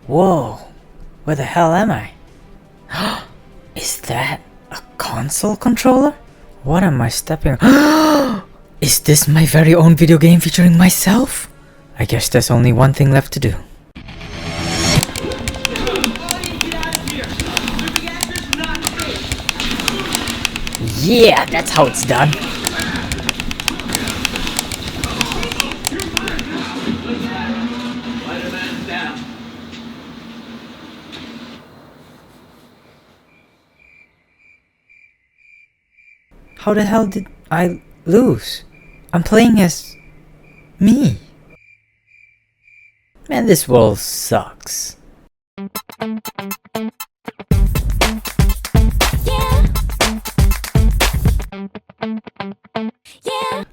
Whoa, where the hell am I? Is that a console controller? What am I stepping on? Is this my very own video game featuring myself? I guess there's only one thing left to do. Yeah, that's how it's done. How the hell did I lose? I'm playing as me. Man, this world sucks.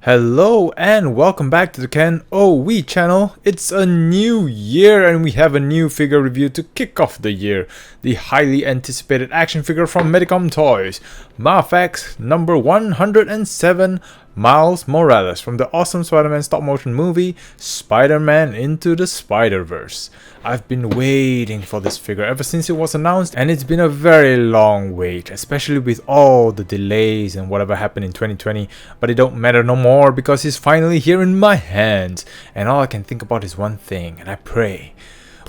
Hello and welcome back to the Ken OWE channel. It's a new year and we have a new figure review to kick off the year. The highly anticipated action figure from Medicom Toys, Mafex number 107, Miles Morales from the awesome Spider-Man stop motion movie Spider-Man Into the Spider-Verse. I've been waiting for this figure ever since it was announced, and it's been a very long wait, especially with all the delays and whatever happened in 2020, but it don't matter no more because he's finally here in my hands, and all I can think about is one thing, and I pray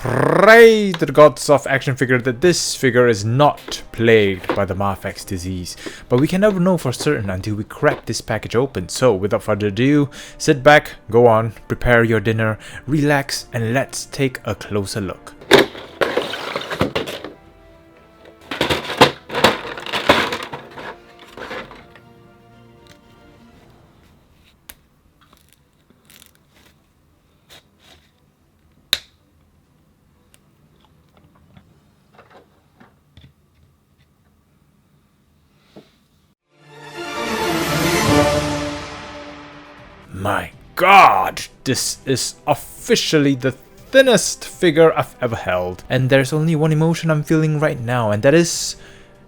to the gods of action figure that this figure is not plagued by the Mafex disease. But we can never know for certain until we crack this package open. So without further ado, sit back, go on, prepare your dinner, relax, and let's take a closer look. My god, this is officially the thinnest figure I've ever held. And there's only one emotion I'm feeling right now, and that is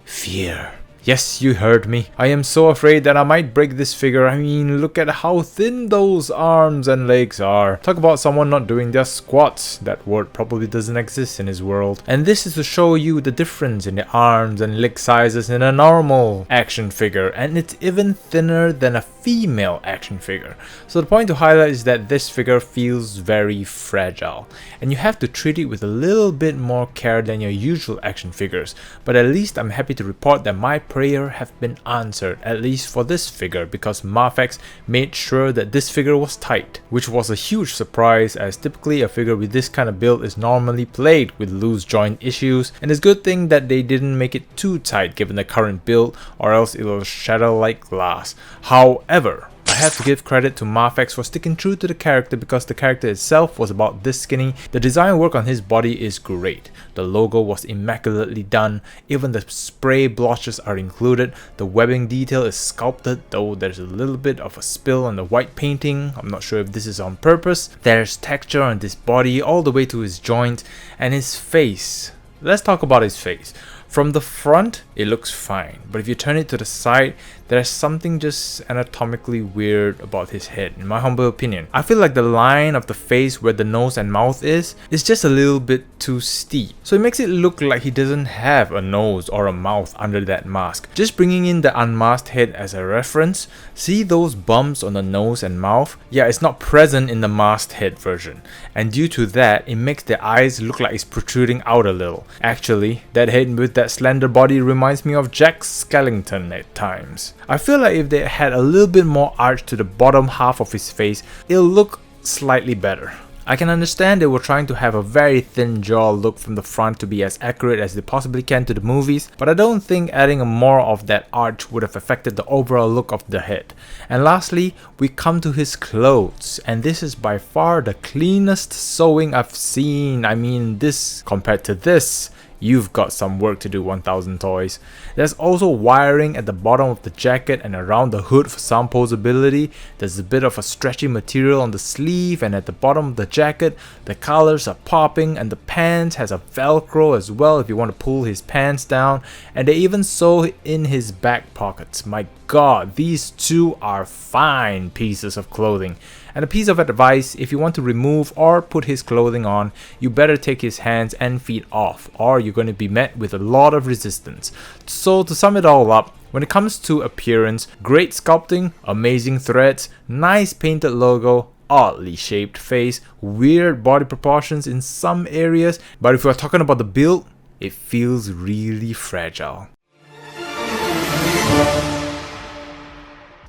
fear. Yes, you heard me. I am so afraid that I might break this figure. I mean, look at how thin those arms and legs are. Talk about someone not doing their squats. That word probably doesn't exist in his world. And this is to show you the difference in the arms and leg sizes in a normal action figure. And it's even thinner than a female action figure. So the point to highlight is that this figure feels very fragile. And you have to treat it with a little bit more care than your usual action figures. But at least I'm happy to report that my prayer have been answered, at least for this figure, because Mafex made sure that this figure was tight, which was a huge surprise as typically a figure with this kind of build is normally plagued with loose joint issues, and it's a good thing that they didn't make it too tight given the current build, or else it will shatter like glass. However, I have to give credit to Mafex for sticking true to the character because the character itself was about this skinny. The design work on his body is great. The logo was immaculately done. Even the spray blotches are included. The webbing detail is sculpted, though there's a little bit of a spill on the white painting. I'm not sure if this is on purpose. There's texture on this body all the way to his joint and his face. Let's talk about his face. From the front, it looks fine, but if you turn it to the side, there's something just anatomically weird about his head, in my humble opinion. I feel like the line of the face where the nose and mouth is just a little bit too steep. So it makes it look like he doesn't have a nose or a mouth under that mask. Just bringing in the unmasked head as a reference, see those bumps on the nose and mouth? Yeah, it's not present in the masked head version. And due to that, it makes the eyes look like it's protruding out a little. Actually, that head with that slender body reminds me of Jack Skellington at times. I feel like if they had a little bit more arch to the bottom half of his face, it'll look slightly better. I can understand they were trying to have a very thin jaw look from the front to be as accurate as they possibly can to the movies, but I don't think adding more of that arch would have affected the overall look of the head. And lastly, we come to his clothes, and this is by far the cleanest sewing I've seen. I mean, this compared to this, you've got some work to do, 1000 Toys. There's also wiring at the bottom of the jacket and around the hood for some posability. There's a bit of a stretchy material on the sleeve, and at the bottom of the jacket the collars are popping, and the pants has a velcro as well if you want to pull his pants down, and they even sew in his back pockets. My god, these two are fine pieces of clothing. And a piece of advice, if you want to remove or put his clothing on, you better take his hands and feet off, or you're going to be met with a lot of resistance. So to sum it all up, when it comes to appearance, great sculpting, amazing threads, nice painted logo, oddly shaped face, weird body proportions in some areas, but if we're talking about the build, it feels really fragile.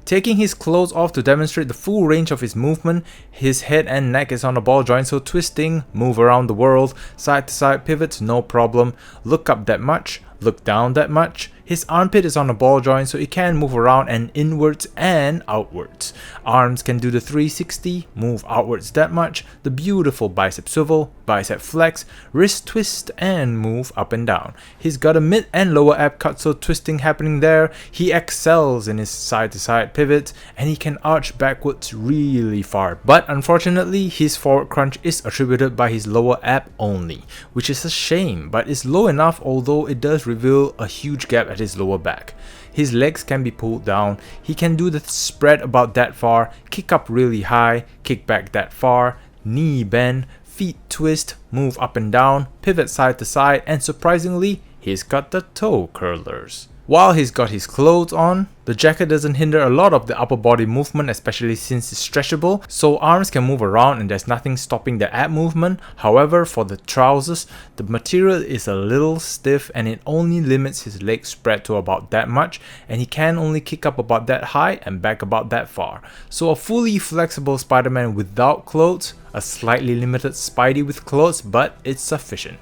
Taking his clothes off to demonstrate the full range of his movement, his head and neck is on a ball joint, so twisting, move around the world, side to side pivots, no problem, look up that much, look down that much. His armpit is on a ball joint, so it can move around and inwards and outwards. Arms can do the 360, move outwards that much, the beautiful bicep swivel, bicep flex, wrist twist and move up and down. He's got a mid and lower ab cut, so twisting happening there. He excels in his side to side pivots and he can arch backwards really far. But unfortunately, his forward crunch is attributed by his lower ab only, which is a shame, but it's low enough although it does reveal a huge gap at his lower back. His legs can be pulled down, he can do the spread about that far, kick up really high, kick back that far, knee bend, feet twist, move up and down, pivot side to side, and surprisingly, he's got the toe curlers. While he's got his clothes on, the jacket doesn't hinder a lot of the upper body movement, especially since it's stretchable, so arms can move around and there's nothing stopping the ab movement. However, for the trousers, the material is a little stiff and it only limits his leg spread to about that much, and he can only kick up about that high and back about that far. So a fully flexible Spider-Man without clothes, a slightly limited Spidey with clothes, but it's sufficient.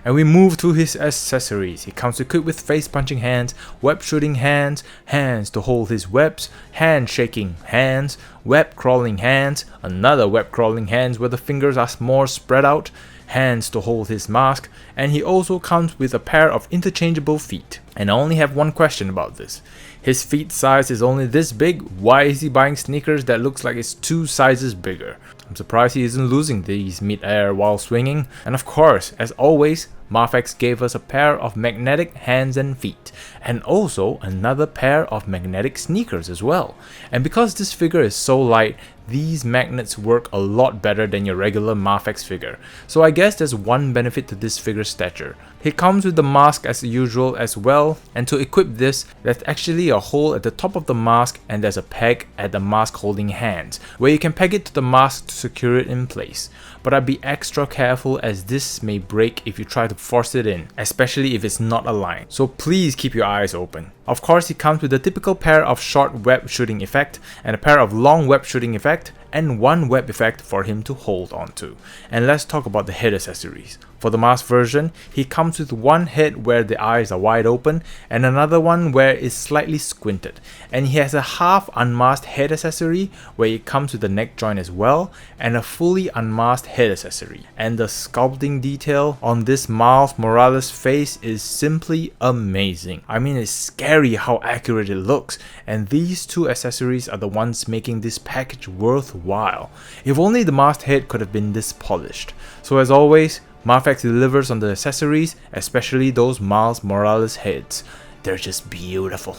And we move to his accessories. He comes equipped with face punching hands, web shooting hands, hands to hold his webs, hand shaking hands, web crawling hands, another web crawling hands where the fingers are more spread out, hands to hold his mask, and he also comes with a pair of interchangeable feet. And I only have one question about this. His feet size is only this big, why is he buying sneakers that looks like it's 2 sizes bigger? I'm surprised he isn't losing these mid-air while swinging. And of course, as always, Mafex gave us a pair of magnetic hands and feet, and also another pair of magnetic sneakers as well. And because this figure is so light, these magnets work a lot better than your regular Mafex figure. So I guess there's one benefit to this figure's stature. He comes with the mask as usual as well, and to equip this, there's actually a hole at the top of the mask and there's a peg at the mask holding hands, where you can peg it to the mask to secure it in place. But I'd be extra careful as this may break if you try to force it in, especially if it's not aligned. So please keep your eyes open. Of course, he comes with a typical pair of short web shooting effect and a pair of long web shooting effect and one web effect for him to hold onto. And let's talk about the head accessories. For the mask version, he comes with one head where the eyes are wide open and another one where it's slightly squinted. And he has a half unmasked head accessory where it comes with the neck joint as well, and a fully unmasked head accessory. And the sculpting detail on this Miles Morales face is simply amazing. I mean, it's scary how accurate it looks, and these two accessories are the ones making this package worthwhile. If only the masked head could have been this polished. So as always, Mafex delivers on the accessories, especially those Miles Morales heads. They're just beautiful.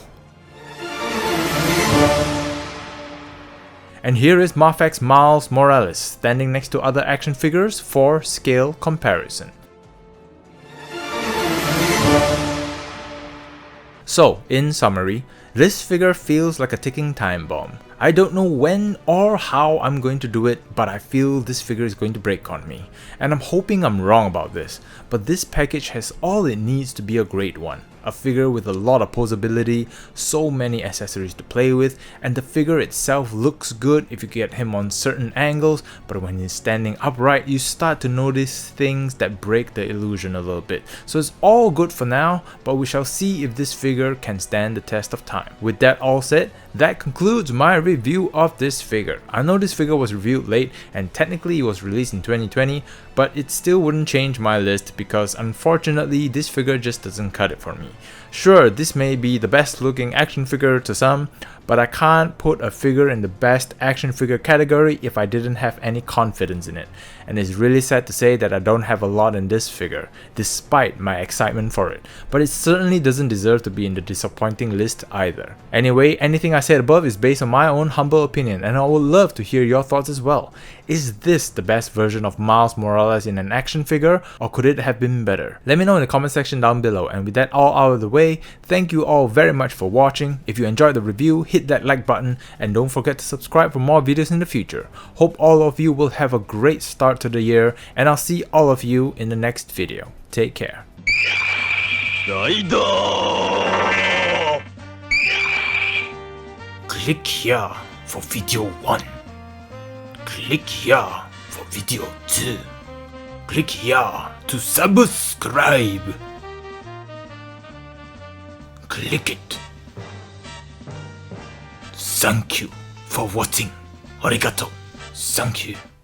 And here is Mafex Miles Morales standing next to other action figures for scale comparison. So, in summary, this figure feels like a ticking time bomb. I don't know when or how I'm going to do it, but I feel this figure is going to break on me. And I'm hoping I'm wrong about this, but this package has all it needs to be a great one. A figure with a lot of posability, so many accessories to play with, and the figure itself looks good if you get him on certain angles, but when he's standing upright, you start to notice things that break the illusion a little bit. So it's all good for now, but we shall see if this figure can stand the test of time. With that all said, that concludes my review of this figure. I know this figure was reviewed late and technically it was released in 2020, but it still wouldn't change my list because unfortunately this figure just doesn't cut it for me. Sure, this may be the best looking action figure to some, but I can't put a figure in the best action figure category if I didn't have any confidence in it, and it's really sad to say that I don't have a lot in this figure, despite my excitement for it, but it certainly doesn't deserve to be in the disappointing list either. Anyway, anything I said above is based on my own humble opinion, and I would love to hear your thoughts as well. Is this the best version of Miles Morales in an action figure, or could it have been better? Let me know in the comment section down below, and with that all out of the way, thank you all very much for watching. If you enjoyed the review, hit that like button, and don't forget to subscribe for more videos in the future. Hope all of you will have a great start to the year, and I'll see all of you in the next video. Take care. Click here for video 1. Click here for video 2. Click here to subscribe. Click it. Thank you for watching. Arigato. Thank you.